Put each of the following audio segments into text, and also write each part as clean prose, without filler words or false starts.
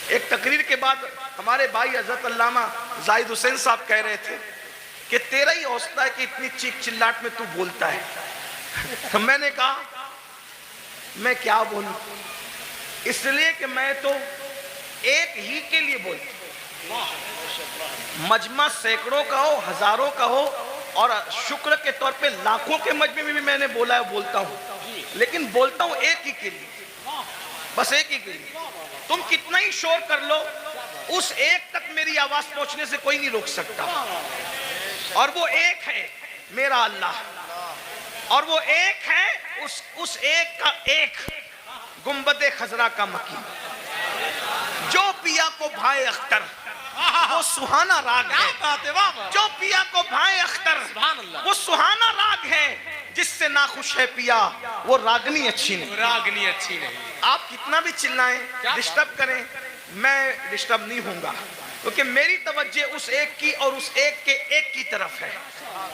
ایک تقریر کے بعد ہمارے بھائی حضرت علامہ زاہد حسین صاحب کہہ رہے تھے کہ تیرا ہی حوصلہ ہے کہ اتنی چیخ چلاٹ میں تو بولتا ہے. تو میں نے کہا میں کیا بولوں، اس لیے کہ میں تو ایک ہی کے لیے بولتا ہوں. مجمع سینکڑوں کا ہو، ہزاروں کا ہو، اور شکر کے طور پہ لاکھوں کے مجمع میں بھی میں نے بولا ہے، بولتا ہوں، لیکن بولتا ہوں ایک ہی کے لیے، بس ایک ہی کے لیے. تم کتنا ہی شور کر لو، اس ایک تک میری آواز پہنچنے سے کوئی نہیں روک سکتا. اور وہ ایک ہے میرا اللہ، اور وہ ایک ہے اس ایک کا ایک گنبد خضرا کا مکی. جو پیا کو بھائے اختر وہ سہانا راگ ہے، جو پیا کو بھائے اختر وہ سہانا راگ ہے، جس سے ناخوش ہے پیا وہ راگنی اچھی نہیں. آپ کتنا بھی چلائیں، ڈسٹرب کریں، میں ڈسٹرب نہیں ہوں گا، کیونکہ میری توجہ اس ایک کی اور اس ایک کے ایک کی طرف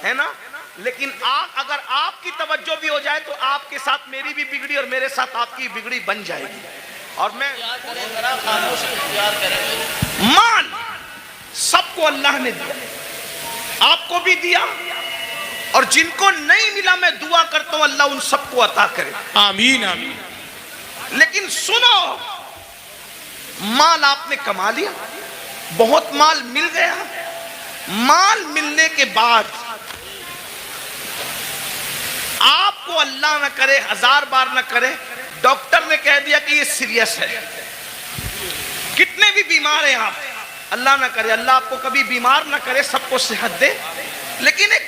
ہے نا. لیکن اگر آپ کی توجہ بھی ہو جائے تو آپ کے ساتھ میری بھی بگڑی اور میرے ساتھ آپ کی بگڑی بن جائے گی. اور میں مال سب کو اللہ نے دیا، آپ کو بھی دیا، اور جن کو نہیں ملا میں دعا کرتا ہوں اللہ ان سب کو عطا کرے. آمین آمین. لیکن سنو، مال آپ نے کما لیا، بہت مال مل گیا. مال ملنے کے بعد آپ کو اللہ نہ کرے، ہزار بار نہ کرے، ڈاکٹر نے کہہ دیا کہ یہ سیریس ہے. کتنے بھی بیمار ہیں آپ، اللہ نہ کرے، اللہ آپ کو کبھی بیمار نہ کرے، سب کو صحت دے. لیکن ایک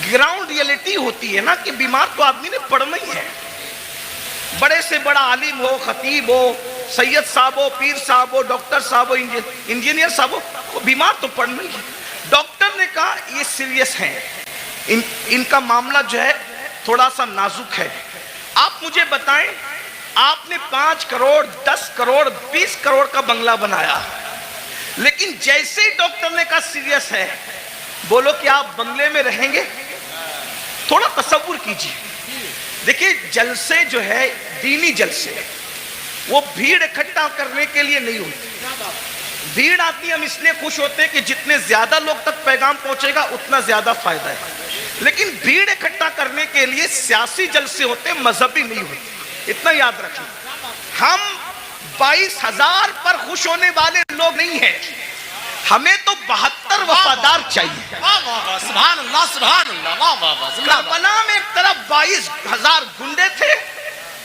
گراؤنڈ ریئلٹی ہوتی ہے نا کہ بیمار تو آدمی نے پڑنا ہی ہے. بڑے سے بڑا عالم ہو، خطیب ہو، سید صاحب ہو، پیر صاحب ہو، ڈاکٹر صاحب ہو، انجینئر صاحب ہو، وہ بیمار تو پڑنا ہی ہے. ڈاکٹر نے کہا یہ سیریس ہیں، ان کا معاملہ جو ہے تھوڑا سا نازک ہے. آپ مجھے بتائیں، آپ نے 5 کروڑ 10 کروڑ 20 کروڑ کا بنگلہ بنایا، لیکن جیسے ہی ڈاکٹر نے کہا سیریس ہے، بولو کہ آپ بنگلے میں رہیں گے؟ تھوڑا تصور کیجیے. دیکھیں جلسے جو ہے دینی جلسے، وہ بھیڑ اکٹھا کرنے کے لیے نہیں ہوتی. بھیڑ آتی ہم اس لیے خوش ہوتے ہیں کہ جتنے زیادہ لوگ تک پیغام پہنچے گا اتنا زیادہ فائدہ ہے. لیکن بھیڑ اکٹھا کرنے کے لیے سیاسی جلسے ہوتے، مذہبی نہیں ہوتے. اتنا یاد رکھیں. ہم 22,000 پر خوش ہونے والے لوگ نہیں ہیں، ہمیں تو 72 وفادار چاہیے. سبحان اللہ سبحان اللہ. کربلا میں ایک طرف 22,000 گنڈے تھے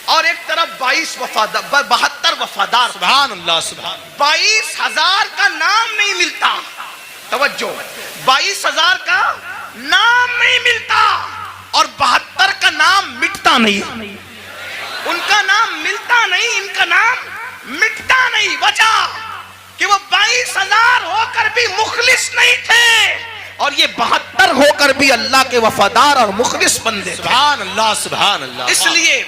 اور ایک طرف 72 وفادار. سبحان اللہ سبحان. 22,000 کا نام نہیں ملتا، توجہ، 22,000 کا نام نہیں ملتا اور 72 کا نام مٹتا نہیں. ان کا نام ملتا نہیں، ان کا نام مٹتا نہیں. وجہ کہ وہ 22,000 ہو کر بھی مخلص نہیں تھے، اور یہ 72 ہو کر بھی اللہ کے وفادار اور مخلص بندے. سبحان اللہ سبحان اللہ. اس لیے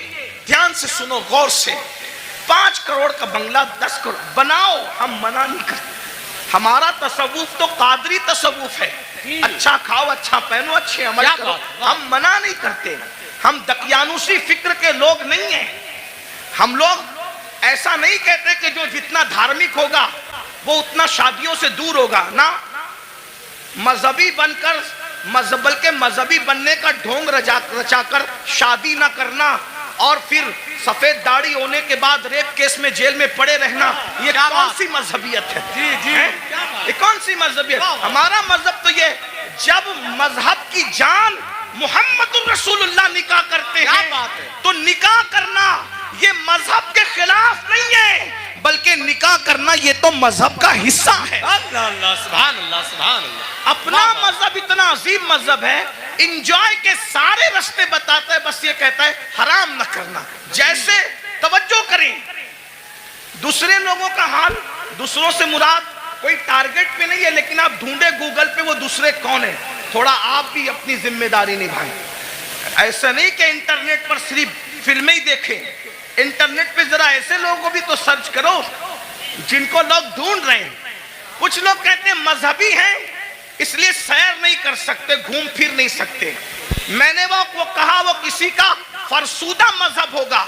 دھیان سے سنو، غور سے. 5 کروڑ کا بنگلہ 10 کروڑ بناؤ، ہم منع نہیں کرتے. ہمارا تصوف تو قادری تصوف ہے، اچھا کھاؤ، اچھا پہنو، اچھے عمل کرو، ہم منع نہیں کرتے. ہم دقیانوسی فکر کے لوگ نہیں ہیں. ہم لوگ ایسا نہیں کہتے کہ جو جتنا دھارمک ہوگا وہ اتنا شادیوں سے دور ہوگا. نہ، مذہبی بن کر بلکہ مذہبی بننے کا ڈھونگ رچا کر شادی نہ کرنا اور پھر سفید داڑھی ہونے کے بعد ریپ کیس میں جیل میں پڑے رہنا، یہ کون سی مذہبیت ہے؟ یہ کون سی مذہبیت؟ ہمارا مذہب تو یہ، جب مذہب کی جان محمد الرسول اللہ نکاح کرتے ہیں تو نکاح کرنا یہ مذہب کے خلاف نہیں ہے، بلکہ نکاح کرنا یہ تو مذہب کا حصہ ہے. اللہ سبحان اللہ سبحان اللہ. اپنا مذہب اتنا عظیم مذہب ہے، انجوائے کے سارے رستے بتاتا ہے، بس یہ کہتا ہے حرام نہ کرنا. جیسے توجہ کریں، دوسرے لوگوں کا حال، دوسروں سے مراد کوئی ٹارگٹ پہ نہیں ہے، لیکن آپ ڈھونڈے گوگل پہ وہ دوسرے کون ہیں، تھوڑا آپ بھی اپنی ذمہ داری نبھائیں. ایسا نہیں کہ انٹرنیٹ پر صرف فلمیں ہی دیکھیں. انٹرنیٹ پہ ذرا ایسے لوگوں کو بھی تو سرچ کرو جن کو لوگ ڈھونڈ رہے ہیں. کچھ لوگ کہتے ہیں مذہبی ہیں اس لیے سیر نہیں کر سکتے، گھوم پھر نہیں سکتے. میں نے وہ کہا وہ کسی کا فرسودہ مذہب ہوگا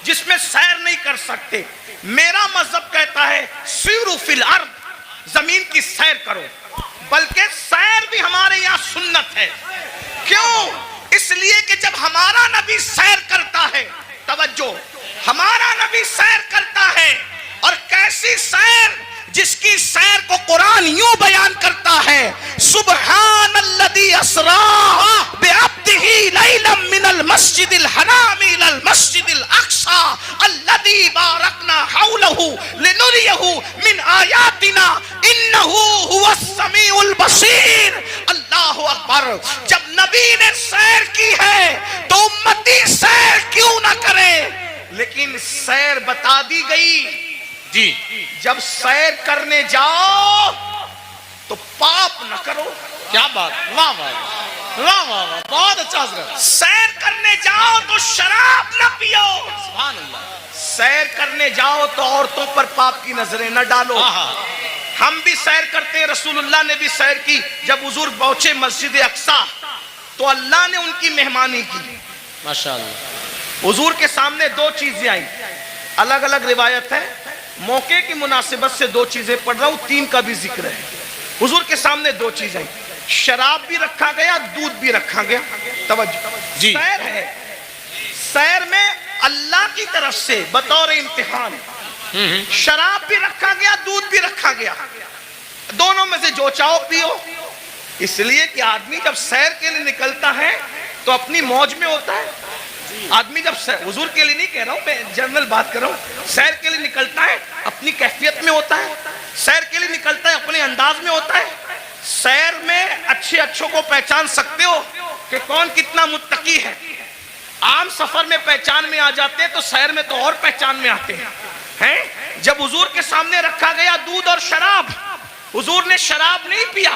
جس میں سیر نہیں کر سکتے. میرا مذہب کہتا کہتا ہے سیروا فی الارض، زمین کی سیر کرو، بلکہ سیر بھی ہمارے یہاں سنت ہے۔ کیوں؟ اس لیے کہ جب ہمارا نبی سیر کرتا ہے، توجہ، ہمارا نبی سیر کرتا ہے، اور کیسی سیر؟ جس کی سیر کو قرآن یوں بیان کرتا ہے، سبحان الذی اسریٰ بعبدہ لیلا من المسجد الحرام الی المسجد الاقصی الذی بارکنا حولہ لنریہ من آیاتنا انہ هو السمیع البصیر۔ اللہ اکبر! جب نبی نے سیر کی ہے تو امتی سیر کیوں نہ کرے؟ لیکن سیر بتا دی گئی، جی جب سیر کرنے جاؤ تو پاپ نہ کرو۔ کیا بات، واہ واہ واہ واہ، بہت اچھا حضرت۔ سیر کرنے جاؤ تو شراب نہ پیو، سبحان اللہ۔ سیر کرنے جاؤ تو عورتوں پر پاپ کی نظریں نہ ڈالو۔ ہم بھی سیر کرتے ہیں، رسول اللہ نے بھی سیر کی۔ جب حضور پہنچے مسجد اقصی تو اللہ نے ان کی مہمانی کی۔ ماشاءاللہ۔ حضور کے سامنے دو چیزیں آئیں، الگ الگ روایت ہے، موقع کی مناسبت سے دو چیزیں پڑھ رہا ہوں، تین کا بھی ذکر ہے۔ حضور کے سامنے دو چیزیں، شراب بھی رکھا گیا، دودھ بھی رکھا گیا۔ توجہ، جی، سیر ہے، سیر میں اللہ کی طرف سے بطور امتحان شراب بھی رکھا گیا، دودھ بھی رکھا گیا، دونوں میں سے جو چاہو پیو۔ اس لیے کہ آدمی جب سیر کے لیے نکلتا ہے تو اپنی موج میں ہوتا ہے۔ آدمی جب حضور کے لیے نہیں کہہ رہا ہوں، میں جنرل بات کر رہا ہوں، سیر کے لیے نکلتا ہے اپنی کیفیت میں ہوتا ہے، سیر کے لیے نکلتا ہے اپنے انداز میں ہوتا ہے۔ سیر میں اچھے اچھوں کو پہچان سکتے ہو کہ کون کتنا متقی ہے۔ عام سفر میں پہچان میں آ جاتے ہیں تو سیر میں تو اور پہچان میں آتے ہیں۔ جب حضور کے سامنے رکھا گیا دودھ اور شراب، حضور نے شراب نہیں پیا،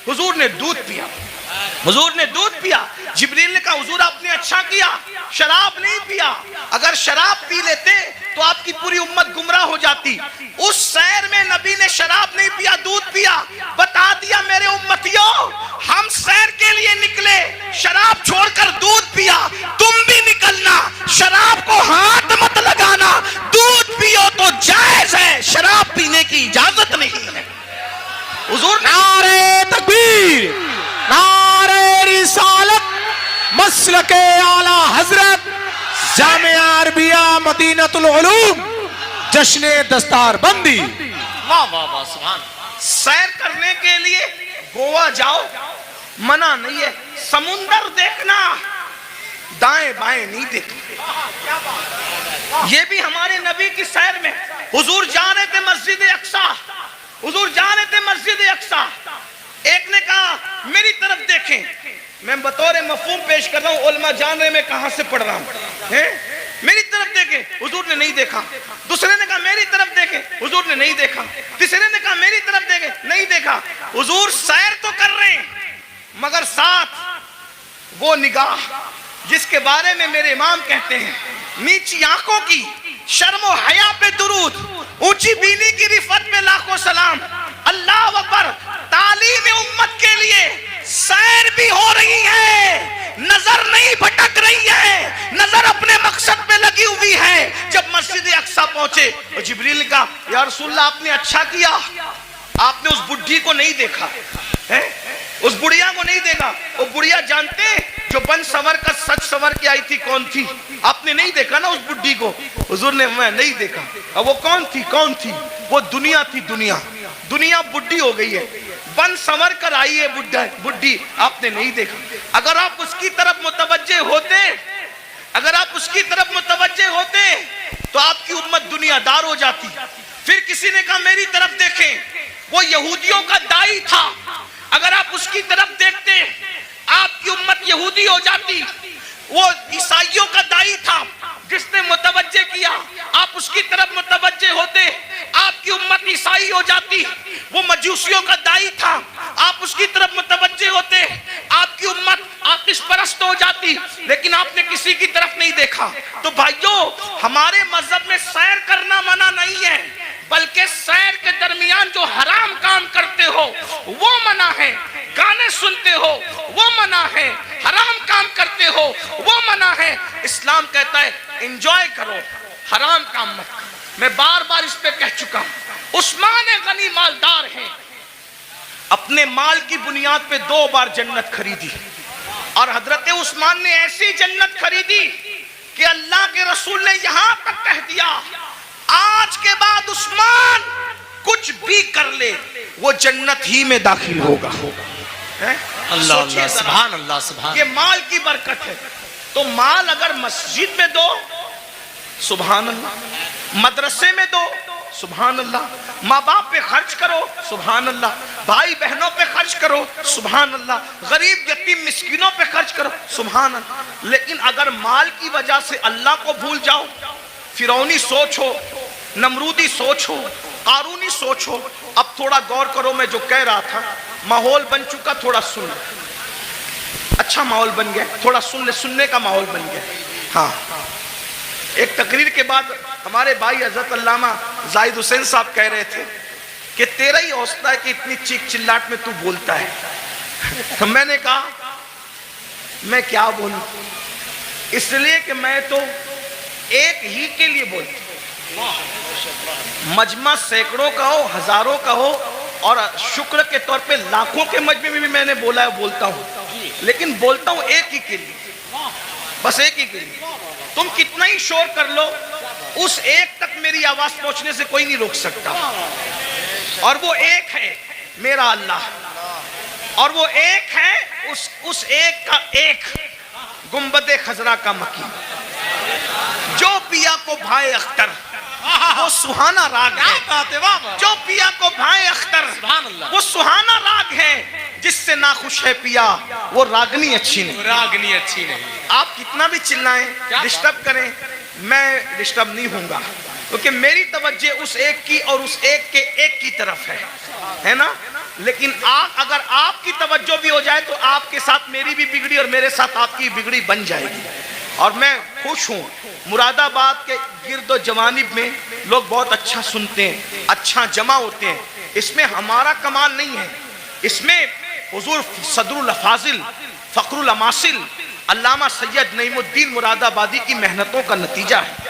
حضور نے دودھ پیا، حضور نے دودھ پیا۔ جبریل نے کہا حضور آپ نے اچھا کیا، شراب نہیں پیا، اگر شراب پی لیتے تو آپ کی پوری امت گمراہ ہو جاتی۔ اس سیر میں نبی نے شراب نہیں پیا، دودھ پیا، بتا دیا میرے امتیوں، ہم سیر کے لیے نکلے، شراب چھوڑ کر دودھ پیا، تم بھی نکلنا، شراب کو ہاتھ مت لگانا، دودھ پیو تو جائز ہے، شراب پینے کی اجازت نہیں ہے۔ حضور نے نعرہ تکبیر، نعرہ رسالت، مسلک اعلی حضرت جامعہ عربیہ مدینہ العلوم، جشن دستار بندی۔ واہ واہ واہ، سبحان۔ سیر کرنے کے لیے گوا جاؤ، منع نہیں ہے، سمندر دیکھنا، دائیں بائیں نہیں دیکھنا۔ یہ بھی ہمارے نبی کی سیر میں حضور جا رہے تھے مسجد اقصی، حضور جا رہے تھے مسجد اقصی، ایک نے کہا میری طرف دیکھیں، میں بطور مفہوم پیش کر رہا ہوں، علماء جان رہے میں کہاں سے پڑھ رہا ہوں، میری طرف دیکھیں، حضور نے نہیں دیکھا۔ دوسرے نے کہا میری طرف دیکھیں، حضور نے نہیں دیکھا۔ تیسرے نے کہا میری طرف دیکھیں، نہیں دیکھا۔ حضور سیر تو کر رہے ہیں مگر ساتھ وہ نگاہ جس کے بارے میں میرے امام کہتے ہیں، نیچی آنکھوں کی شرم و حیا پہ درود، اونچی بینی کی رفت پہ لاکھوں سلام۔ اللہ اکبر! تعلیم امت کے لیے سیر بھی ہو رہی ہے، نظر نہیں بھٹک رہی ہے، نظر اپنے مقصد پہ لگی ہوئی ہے۔ جب مسجد اقصی پہنچے تو جبریل نے کہا یا رسول اللہ آپ نے اچھا کیا، آپ نے اس بڈھی کو نہیں دیکھا، اس بڑھیا کو نہیں دیکھا۔ وہ بڑھیا جانتے جو بن سور کا سچ سور کے آئی تھی کون تھی؟ آپ نے نہیں دیکھا نا اس بڈھی کو؟ حضور نے میں نہیں دیکھا۔ اب وہ کون تھی؟ کون تھی؟ وہ دنیا تھی، دنیا۔ دنیا بڈھی ہو گئی ہے، بن سور کر آئی ہے بڈھی، آپ نے نہیں دیکھا۔ اگر آپ اس کی طرف متوجہ ہوتے، اگر آپ اس کی طرف متوجہ ہوتے تو آپ کی امت دنیا دار ہو جاتی۔ پھر کسی نے کہا میری طرف دیکھیں، وہ یہودیوں کا دائی تھا، اگر آپ اس کی طرف دیکھتے آپ کی امت یہودی ہو جاتی۔ وہ عیسائیوں کا دائی تھا، جس نے متوجہ کیا، آپ اس کی طرف متوجہ ہوتے آپ کی امت عیسائی ہو جاتی۔ وہ مجوسیوں کا دائی تھا، آپ اس کی طرف متوجہ ہوتے آپ کی امت آتش پرست ہو جاتی، لیکن آپ نے کسی کی طرف نہیں دیکھا۔ تو بھائیو، ہمارے مذہب میں سیر کرنا منع نہیں ہے، بلکہ سیر کے درمیان جو حرام کام کرتے ہو وہ منع ہے، گانے سنتے ہو وہ منع ہے، حرام کام کرتے ہو وہ منع ہے۔ اسلام کہتا ہے انجوائے کرو، حرام کام مت کرو۔ میں بار بار اس پہ کہہ چکا ہوں، عثمان غنی مالدار ہیں، اپنے مال کی بنیاد پہ 2 بار جنت خریدی، اور حضرت عثمان نے ایسی جنت خریدی کہ اللہ کے رسول نے یہاں تک کہہ دیا آج کے بعد عثمان کچھ بھی کر لے وہ جنت ہی میں داخل ہوگا۔ اللہ اللہ، سبحان اللہ، سبحان یہ مال کی برکت ہے۔ تو مال اگر مسجد میں دو سبحان اللہ، مدرسے میں دو سبحان اللہ، ماں باپ پہ خرچ کرو سبحان اللہ، بھائی بہنوں پہ خرچ کرو سبحان اللہ، غریب یتیم مسکینوں پہ خرچ کرو سبحان اللہ، لیکن اگر مال کی وجہ سے اللہ کو بھول جاؤ، فرعونی سوچ ہو، نمرودی سوچ ہو، قارونی سوچ ہو۔ اب تھوڑا غور کرو، میں جو کہہ رہا تھا ماحول بن چکا، تھوڑا سن لے، اچھا ماحول بن گیا، تھوڑا سن لے، سننے کا ماحول بن گیا۔ ہاں، ایک تقریر کے بعد ہمارے بھائی حضرت علامہ زاہد حسین صاحب کہہ رہے تھے کہ تیرا ہی حوصلہ ہے کہ اتنی چیخ چلاٹ میں تو بولتا ہے۔ میں نے کہا میں کیا بولوں، اس لیے کہ میں تو ایک ہی کے لیے بولتا ہوں، مجمع سینکڑوں کا ہو، ہزاروں کا ہو، اور شکر کے طور پہ لاکھوں کے مجمع میں بھی میں نے بولا ہے، بولتا ہوں، لیکن بولتا ہوں ایک ہی کے لیے، بس ایک ہی کے لیے۔ تم کتنا ہی شور کر لو، اس ایک تک میری آواز پہنچنے سے کوئی نہیں روک سکتا، اور وہ ایک ہے میرا اللہ، اور وہ ایک ہے اس ایک کا ایک گنبد خضرا کا مکی، جو پیا کو بھائے اختر وہ سہانا راگ ہے، جو پیا کو بھائے اختر وہ سہانا راگ ہے، جس سے ناخوش ہے پیا وہ راگنی اچھی نہیں، راگنی اچھی نہیں۔ آپ کتنا بھی چلائیں، ڈسٹرب کریں، میں ڈسٹرب نہیں ہوں گا، کیونکہ میری توجہ اس ایک کی اور اس ایک کے ایک کی طرف ہے نا۔ لیکن اگر آپ کی توجہ بھی ہو جائے تو آپ کے ساتھ میری بھی بگڑی اور میرے ساتھ آپ کی بگڑی بن جائے گی۔ اور میں خوش ہوں، مراد آباد کے گرد و جوانب میں لوگ بہت اچھا سنتے ہیں، اچھا جمع ہوتے ہیں، اس میں ہمارا کمال نہیں ہے، اس میں حضور صدر الافاضل فخر الاماثل علامہ سید نعیم الدین مراد آبادی کی محنتوں کا نتیجہ ہے۔